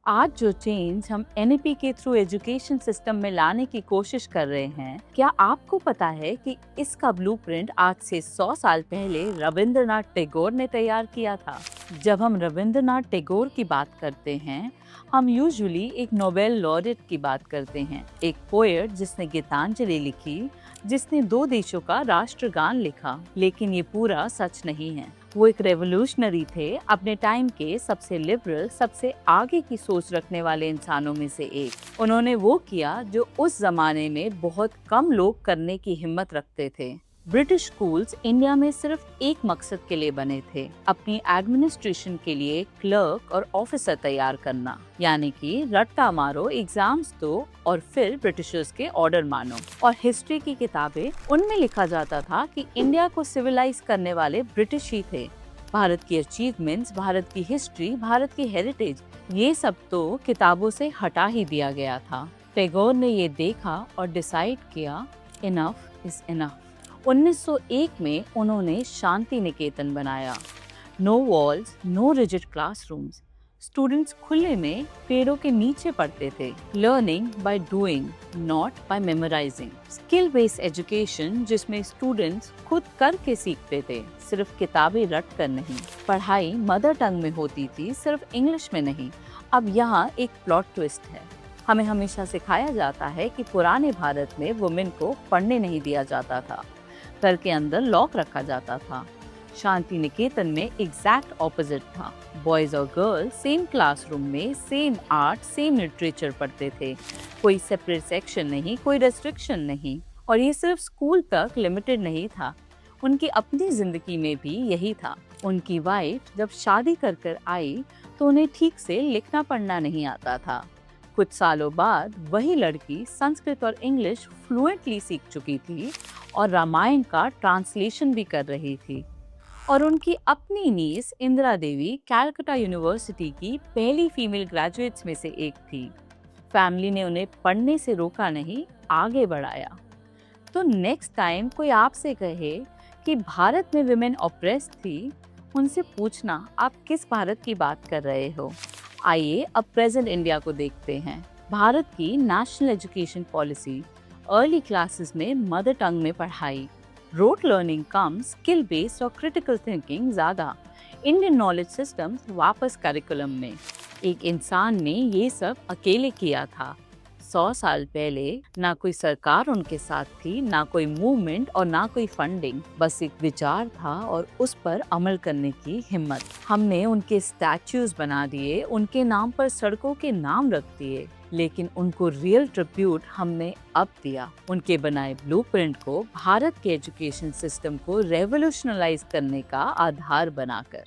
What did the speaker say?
आज जो चेंज हम एनईपी के थ्रू एजुकेशन सिस्टम में लाने की कोशिश कर रहे हैं, क्या आपको पता है कि इसका ब्लूप्रिंट आज से 100 साल पहले रविंद्रनाथ टैगोर ने तैयार किया था। जब हम रविंद्रनाथ टैगोर की बात करते हैं, हम यूजुअली एक नोबेल लॉरेट की बात करते हैं, एक पोएट जिसने गीतांजलि लिखी, जिसने 2 देशों का राष्ट्रगान लिखा। लेकिन ये पूरा सच नहीं है। वो एक रेवोल्यूशनरी थे, अपने टाइम के सबसे लिबरल, सबसे आगे की सोच रखने वाले इंसानों में से एक। उन्होंने वो किया जो उस जमाने में बहुत कम लोग करने की हिम्मत रखते थे। ब्रिटिश स्कूल्स इंडिया में सिर्फ एक मकसद के लिए बने थे, अपनी एडमिनिस्ट्रेशन के लिए क्लर्क और ऑफिसर तैयार करना, यानी कि रट्टा मारो, एग्जाम्स दो और फिर ब्रिटिशर्स के ऑर्डर मानो। और हिस्ट्री की किताबें, उनमें लिखा जाता था कि इंडिया को सिविलाइज करने वाले ब्रिटिश ही थे। भारत की अचीवमेंट्स, भारत की हिस्ट्री, भारत की हेरिटेज, ये सब तो किताबों से हटा ही दिया गया था। टैगोर ने ये देखा और डिसाइड किया, इनफ इज इनफ। 1901 में उन्होंने शांति निकेतन बनाया। No walls, no rigid classrooms. Students खुले में पेड़ों के नीचे पढ़ते थे। Learning by doing, not by memorizing. Skill based education, जिसमें स्टूडेंट्स खुद करके सीखते थे, सिर्फ किताबें रट कर नहीं। पढ़ाई मदर टंग में होती थी, सिर्फ इंग्लिश में नहीं। अब यहाँ एक प्लॉट ट्विस्ट है। हमें हमेशा सिखाया जाता है कि पुराने भारत में वुमेन को पढ़ने नहीं दिया जाता था, घर के अंदर लॉक रखा जाता था। शांति निकेतन में एग्जैक्ट ऑपोजिट था। बॉयज और गर्ल्स सेम क्लासरूम में सेम आर्ट, सेम लिटरेचर पढ़ते थे। कोई सेपरेट सेक्शन नहीं, कोई रेस्ट्रिक्शन नहीं। और ये सिर्फ स्कूल तक लिमिटेड नहीं था, उनकी अपनी जिंदगी में भी यही था। उनकी वाइफ जब शादी कर कर आई तो उन्हें ठीक से लिखना पढ़ना नहीं आता था। कुछ सालों बाद वही लड़की संस्कृत और इंग्लिश फ्लुएंटली सीख चुकी थी और रामायण का ट्रांसलेशन भी कर रही थी। और उनकी अपनी नीस इंदिरा देवी कैलकाटा यूनिवर्सिटी की पहली फीमेल ग्रेजुएट्स में से एक थी। फैमिली ने उन्हें पढ़ने से रोका नहीं, आगे बढ़ाया। तो नेक्स्ट टाइम कोई आपसे कहे कि भारत में विमेन ऑप्रेस थी, उनसे पूछना आप किस भारत की बात कर रहे हो। आइए अब प्रेजेंट इंडिया को देखते हैं। भारत की national education policy, early classes में मदर टंग में पढ़ाई, रोट लर्निंग कम, स्किल बेस्ड और क्रिटिकल थिंकिंग ज़्यादा, इंडियन नॉलेज सिस्टम वापस करिकुलम में। एक इंसान ने ये सब अकेले किया था। 100 साल पहले ना कोई सरकार उनके साथ थी, ना कोई मूवमेंट और ना कोई फंडिंग, बस एक विचार था और उस पर अमल करने की हिम्मत। हमने उनके स्टैच्यूज बना दिए, उनके नाम पर सड़कों के नाम रख दिए, लेकिन उनको रियल ट्रिब्यूट हमने अब दिया, उनके बनाए ब्लूप्रिंट को भारत के एजुकेशन सिस्टम को रेवोल्यूशनलाइज करने का आधार बनाकर।